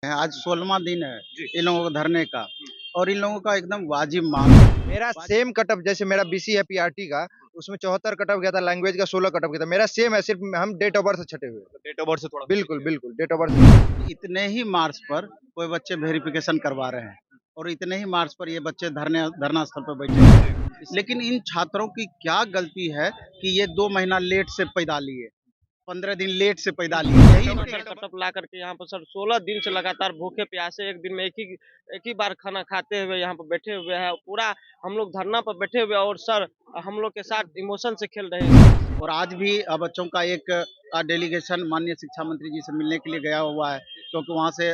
है। आज 16वां दिन है जी। इन लोगों को धरने का और इन लोगों का एकदम वाजिब मांग है। मेरा सेम कटअप जैसे मेरा बीसी है पीआरटी का, उसमें 74 कटअप गया था, लैंग्वेज का 16 कटअप गया था। मेरा सेम है, सिर्फ हम डेट ऑफ बर्थ से छटे हुए हैं। डेट ऑफ बर्थ से थोड़ा बिल्कुल, बिल्कुल, डेट ऑफ बर्थ। इतने ही मार्च पर कोई बच्चे वेरिफिकेशन करवा रहे हैं और इतने ही मार्च पर ये बच्चे धरना स्थल पर बैठे हैं। लेकिन इन छात्रों की क्या गलती है कि ये 2 महीना लेट से पैदा लिए, 15 दिन लेट से पैदा लिए, यही सर इनके कटअप ला करके यहाँ पर सर 16 दिन से लगातार भूखे प्यासे एक दिन में एक ही बार खाना खाते हुए यहाँ पर बैठे हुए हैं। पूरा हम लोग धरना पर बैठे हुए हैं और सर हम लोग के साथ इमोशन से खेल रहे हैं। और आज भी बच्चों का एक डेलीगेशन माननीय शिक्षा मंत्री जी से मिलने के लिए गया हुआ है, क्योंकि वहाँ से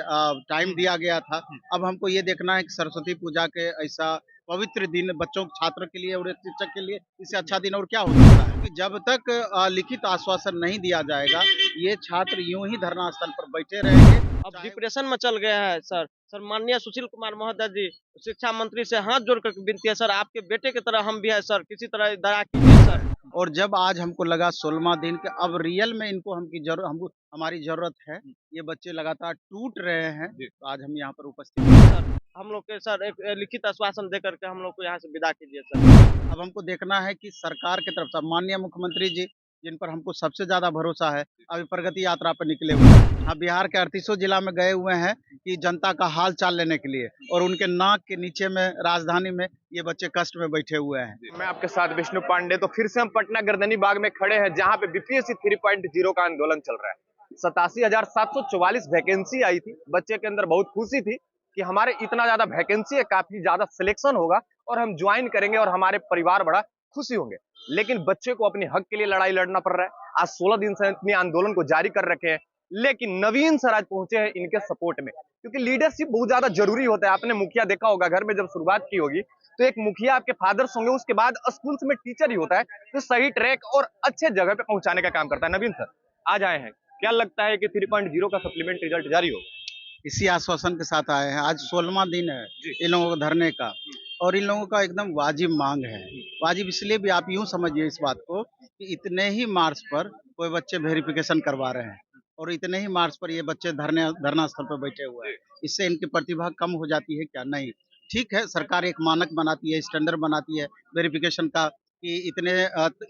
टाइम दिया गया था। अब हमको ये देखना है कि सरस्वती पूजा के ऐसा पवित्र दिन बच्चों छात्र के लिए और एक शिक्षक के लिए इससे अच्छा दिन और क्या हो सकता है। क्योंकि जब तक लिखित आश्वासन नहीं दिया जाएगा, ये छात्र यूं ही धरना स्थल पर बैठे रहेंगे। अब डिप्रेशन में चल गया है सर। सर माननीय सुशील कुमार महोदय जी शिक्षा मंत्री से हाथ जोड़ कर विनती है सर, आपके बेटे की तरह हम भी है सर, किसी तरह दया कीजिए सर। और जब आज हमको लगा 16वां दिन के अब रियल में इनको हमको हमारी ज़रूरत है, ये बच्चे लगातार टूट रहे हैं, तो आज हम यहाँ पर उपस्थित हैं। सर हम लोग के सर एक लिखित आश्वासन दे करके हम लोग को यहाँ से विदा कीजिए सर। अब हमको देखना है कि सरकार की तरफ से माननीय मुख्यमंत्री जी, जिन पर हमको सबसे ज़्यादा भरोसा है, अभी प्रगति यात्रा पर निकले हुए हैं। हाँ, बिहार के 38 जिला में गए हुए हैं कि जनता का हाल चाल लेने के लिए, और उनके नाक के नीचे में राजधानी में ये बच्चे कष्ट में बैठे हुए हैं। मैं आपके साथ विष्णु पांडे। तो फिर से हम पटना गर्दनी बाग में खड़े हैं, जहां पे बीपीएससी 3.0 का आंदोलन चल रहा है। 87,744 वैकेंसी आई थी। बच्चे के अंदर बहुत खुशी थी कि हमारे इतना ज्यादा वैकेंसी है, काफी ज्यादा सिलेक्शन होगा और हम ज्वाइन करेंगे और हमारे परिवार बड़ा खुशी होंगे। लेकिन बच्चे को अपने हक के लिए लड़ाई लड़ना पड़ रहा है। आज 16 दिन से इतने आंदोलन को जारी कर रखे हैं, लेकिन नवीन सर आज पहुंचे हैं इनके सपोर्ट में, क्योंकि लीडरशिप बहुत ज्यादा जरूरी होता है। आपने मुखिया देखा होगा, घर में जब शुरुआत की होगी तो एक मुखिया आपके फादर्स होंगे, उसके बाद स्कूल्स में टीचर ही होता है जो सही ट्रैक और अच्छे जगह पे पहुंचाने का काम करता है। नवीन सर आज आए हैं, क्या लगता है कि 3.0 का सप्लीमेंट रिजल्ट जारी होगा? इसी आश्वासन के साथ आए हैं। आज 16वां दिन है इन लोगों को धरने का और इन लोगों का एकदम वाजिब मांग है। वाजिब इसलिए भी आप यूं समझिए इस बात को कि इतने ही मार्च पर कोई बच्चे वेरिफिकेशन करवा रहे हैं और इतने ही मार्च पर ये बच्चे धरना स्थल पर बैठे हुए हैं। इससे इनकी प्रतिभा कम हो जाती है क्या? नहीं। ठीक है, सरकार एक मानक बनाती है, स्टैंडर्ड बनाती है वेरिफिकेशन का कि इतने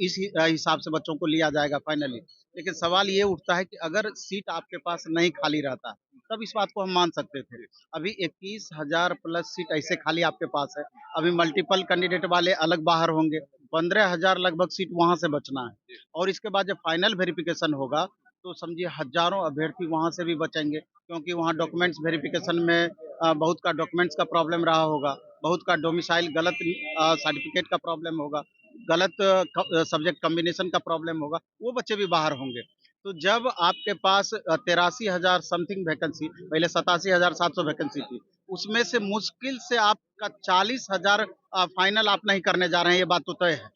इस हिसाब से बच्चों को लिया जाएगा फाइनली। लेकिन सवाल ये उठता है कि अगर सीट आपके पास नहीं खाली रहता, तब इस बात को हम मान सकते थे। अभी 21,000 प्लस सीट ऐसे खाली आपके पास है। अभी मल्टीपल कैंडिडेट वाले अलग बाहर होंगे। 15,000 लगभग सीट वहाँ से बचना है और इसके बाद जब फाइनल वेरिफिकेशन होगा, तो समझिए हज़ारों अभ्यर्थी वहाँ से भी बचेंगे, क्योंकि वहाँ डॉक्यूमेंट्स वेरिफिकेशन में बहुत का डॉक्यूमेंट्स का प्रॉब्लम रहा होगा, बहुत का डोमिसाइल गलत सर्टिफिकेट का प्रॉब्लम होगा, गलत सब्जेक्ट कॉम्बिनेशन का प्रॉब्लम होगा, वो बच्चे भी बाहर होंगे। तो जब आपके पास 83,000 समथिंग वैकेंसी, पहले 87,700 वैकेंसी थी, उसमें से मुश्किल से आपका 40,000 फाइनल आप नहीं करने जा रहे हैं, ये बात तो तय है।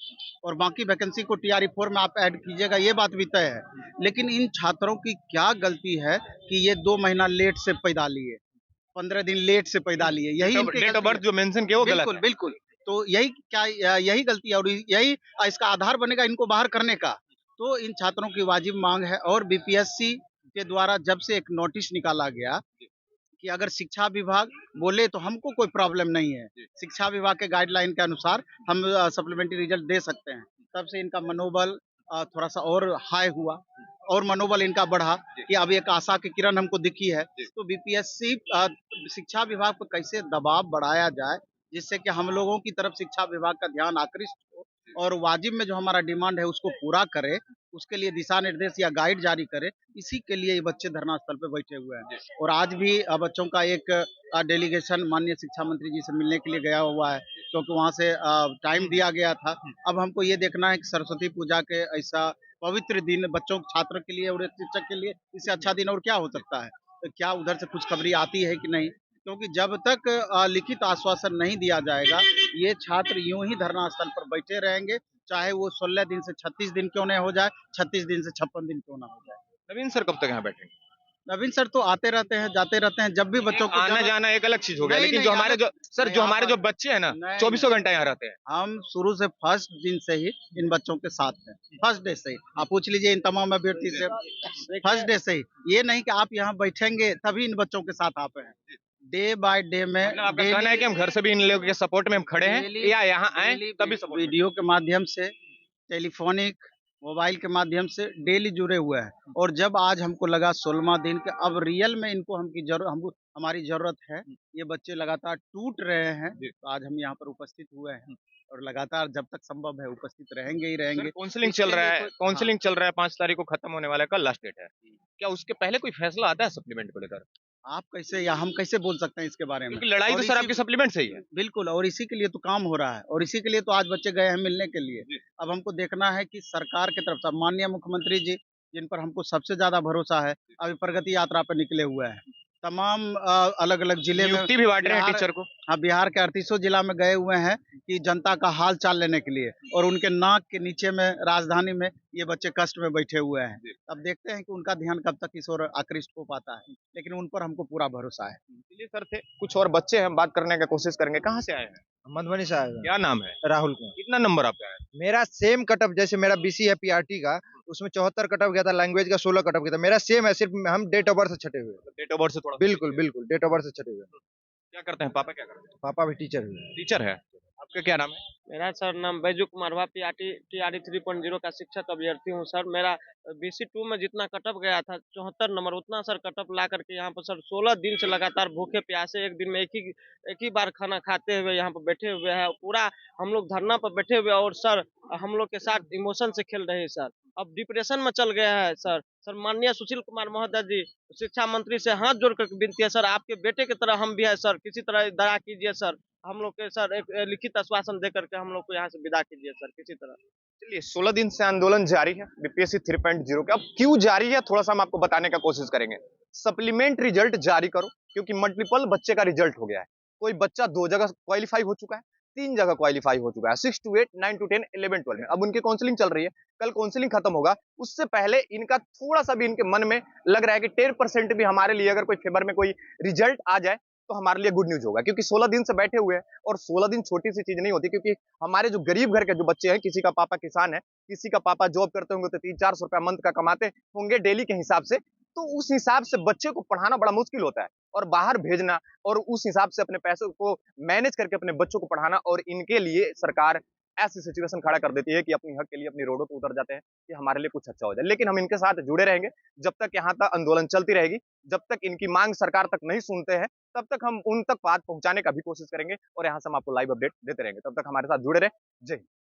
और बाकी वैकेंसी को टीआरई 4 में आप ऐड कीजिएगा, ये बात भी तय है। लेकिन इन छात्रों की क्या गलती है कि ये 2 महीना लेट से पैदा लिए, 15 दिन लेट से पैदा लिए, यही डेट ऑफ बर्थ जो मेंशन किया वो गलत बिल्कुल है। बिल्कुल। तो यही गलती है और यही इसका आधार बनेगा इनको बाहर करने का। तो इन छात्रों की वाजिब मांग है और बीपीएससी के द्वारा जब से एक नोटिस निकाला गया कि अगर शिक्षा विभाग बोले तो हमको कोई प्रॉब्लम नहीं है, शिक्षा विभाग के गाइडलाइन के अनुसार हम सप्लीमेंट्री रिजल्ट दे सकते हैं। तब से इनका मनोबल थोड़ा सा और हाई हुआ और मनोबल इनका बढ़ा कि अब एक आशा की किरण हमको दिखी है। तो बीपीएससी शिक्षा विभाग पर कैसे दबाव बढ़ाया जाए, जिससे कि हम लोगों की तरफ शिक्षा विभाग का ध्यान आकृष्ट हो और वाजिब में जो हमारा डिमांड है उसको पूरा करे, उसके लिए दिशा निर्देश या गाइड जारी करे। इसी के लिए ये बच्चे धरना स्थल पे बैठे हुए हैं। और आज भी बच्चों का एक डेलीगेशन माननीय शिक्षा मंत्री जी से मिलने के लिए गया हुआ है, क्योंकि वहाँ से टाइम दिया गया था। अब हमको ये देखना है कि सरस्वती पूजा के ऐसा पवित्र दिन बच्चों छात्र के लिए और एक शिक्षक के लिए इससे अच्छा दिन और क्या हो सकता है? तो क्या उधर से खुशखबरी आती है कि नहीं? क्योंकि जब तक लिखित आश्वासन नहीं दिया जाएगा, ये छात्र यूं ही धरना स्थल पर बैठे रहेंगे, चाहे वो 16 दिन से 36 दिन क्यों नहीं हो जाए, 36 दिन से 56 दिन क्यों ना हो जाए। नवीन सर कब तक यहाँ बैठेंगे? नवीन सर तो आते रहते हैं, जाते रहते हैं, जब भी बच्चों को आना जरूरत- जाना एक अलग चीज हो गया, नहीं, लेकिन नहीं, जो हमारे अलग- जो सर नहीं, जो आप हमारे जो अलग- बच्चे हैं ना नहीं, 2400 घंटा यहाँ रहते हैं। हम शुरू से फर्स्ट दिन से ही इन बच्चों के साथ हैं, फर्स्ट डे से ही। आप पूछ लीजिए इन तमाम अभ्यर्थी से, फर्स्ट डे से ही। ये नहीं कि आप यहाँ बैठेंगे तभी इन बच्चों के साथ आप हैं, डे बाय डे में मतलब आपका कहना है कि हम घर से भी इन लोगों के सपोर्ट में हम खड़े हैं या यहाँ आए तभी सपोर्ट वीडियो के माध्यम से, टेलीफोनिक, मोबाइल के माध्यम से डेली जुड़े हुए हैं। और जब आज हमको लगा 16वां दिन के अब रियल में इनको हमको हमारी जरूरत है, ये बच्चे लगातार टूट रहे हैं, तो आज हम यहाँ पर उपस्थित हुए हैं और लगातार जब तक संभव है उपस्थित रहेंगे ही रहेंगे। काउंसलिंग चल रहा है, काउंसलिंग चल रहा है, 5 तारीख को खत्म होने वाला है, कल लास्ट डेट है। क्या उसके पहले कोई फैसला आता है सप्लीमेंट को लेकर? आप कैसे या हम कैसे बोल सकते हैं इसके बारे में? क्योंकि लड़ाई और तो सर इसी- आपकी सप्लीमेंट से ही है। बिल्कुल, और इसी के लिए तो काम हो रहा है और इसी के लिए तो आज बच्चे गए हैं मिलने के लिए। अब हमको देखना है कि सरकार की तरफ से माननीय मुख्यमंत्री जी, जिन पर हमको सबसे ज्यादा भरोसा है, अभी प्रगति यात्रा पे निकले हुए हैं। तमाम अलग अलग जिले में नियुक्ति भी बांट रहे हैं बिहार- टीचर को। हाँ, बिहार के 38 जिला में गए हुए हैं कि जनता का हाल चाल लेने के लिए, और उनके नाक के नीचे में राजधानी में ये बच्चे कष्ट में बैठे हुए हैं। अब देखते हैं कि उनका ध्यान कब तक इस ओर आकृष्ट हो पाता है, लेकिन उन पर हमको पूरा भरोसा है। चलिए सर थे कुछ और बच्चे हम बात करने का कोशिश करेंगे। कहाँ से आए हैं? मधुबनी से आए हुए क्या नाम है? हैं, राहुल कुमार। कितना नंबर आपका है? मेरा सेम कटअप जैसे मेरा बीसी है पीआरटी का, उसमें 74 कटअप गया था, लैंग्वेज का 16 कटअप गया था। मेरा सेम है, सिर्फ हम डेट ऑफ बर्थ से छटे हुए हैं। डेट ऑफ बर्थ से थोड़ा बिल्कुल बिल्कुल डेट ऑफ बर्थ से छटे हुए हैं। क्या करते हैं पापा? क्या करते हैं? पापा भी टीचर हुए हैं। टीचर है। आपका क्या नाम है? मेरा सर नाम बैजू कुमार हुआ, टीआरटी 3.0 का शिक्षक अभ्यर्थी हूँ सर। मेरा BC2 में जितना कटअप गया था 74 नंबर, उतना सर कटअप ला करके यहाँ पर सर 16 दिन से लगातार भूखे प्यासे एक दिन में एक ही बार खाना खाते हुए यहाँ पर बैठे हुए हैं। पूरा हम लोग धरना पर बैठे हुए और सर हम लोग के साथ इमोशन से खेल रहे हैं सर। अब डिप्रेशन में चल गया है सर। माननीय सुशील कुमार महोदय जी, शिक्षा मंत्री से हाथ जोड़ कर विनती है सर, आपके बेटे की तरह हम भी है सर, किसी तरह दया कीजिए सर। हम लोग के सर एक लिखित आश्वासन दे करके हम लोग को यहाँ से विदा कीजिए सर किसी तरह। चलिए 16 दिन से आंदोलन जारी है बीपीएससी 3.0 का। अब क्यों जारी है थोड़ा सा हम आपको बताने का कोशिश करेंगे। सप्लीमेंट रिजल्ट जारी करो, क्योंकि मल्टीपल बच्चे का रिजल्ट हो गया है। कोई बच्चा 2 जगह क्वालिफाई हो चुका है, 3 जगह क्वालिफाई हो चुका है, 6 to 8, 9 to 10, 11 12 में। अब उनकी काउंसलिंग चल रही है, कल काउंसलिंग खत्म होगा। उससे पहले इनका थोड़ा सा भी इनके मन में लग रहा है कि 10% भी हमारे लिए अगर कोई फेवर में कोई रिजल्ट आ जाए तो हमारे लिए गुड न्यूज होगा, क्योंकि 16 दिन से बैठे हुए हैं। और 16 दिन छोटी सी चीज नहीं होती, क्योंकि हमारे जो गरीब घर के जो बच्चे हैं, किसी का पापा किसान है, किसी का पापा जॉब करते होंगे तो 300-400 रुपया मंथ का कमाते होंगे डेली के हिसाब से, तो उस हिसाब से बच्चे को पढ़ाना बड़ा मुश्किल होता है और बाहर भेजना, और उस हिसाब से अपने पैसों को मैनेज करके अपने बच्चों को पढ़ाना। और इनके लिए सरकार ऐसी सिचुएशन खड़ा कर देती है कि अपनी हक के लिए अपनी रोडों पर उतर जाते हैं कि हमारे लिए कुछ अच्छा हो जाए। लेकिन हम इनके साथ जुड़े रहेंगे जब तक यहाँ तक आंदोलन चलती रहेगी, जब तक इनकी मांग सरकार तक नहीं सुनते हैं, तब तक हम उन तक बात पहुंचाने का भी कोशिश करेंगे और यहाँ से हम आपको लाइव अपडेट देते रहेंगे। तब तक हमारे साथ जुड़े रहे। जय हिंद।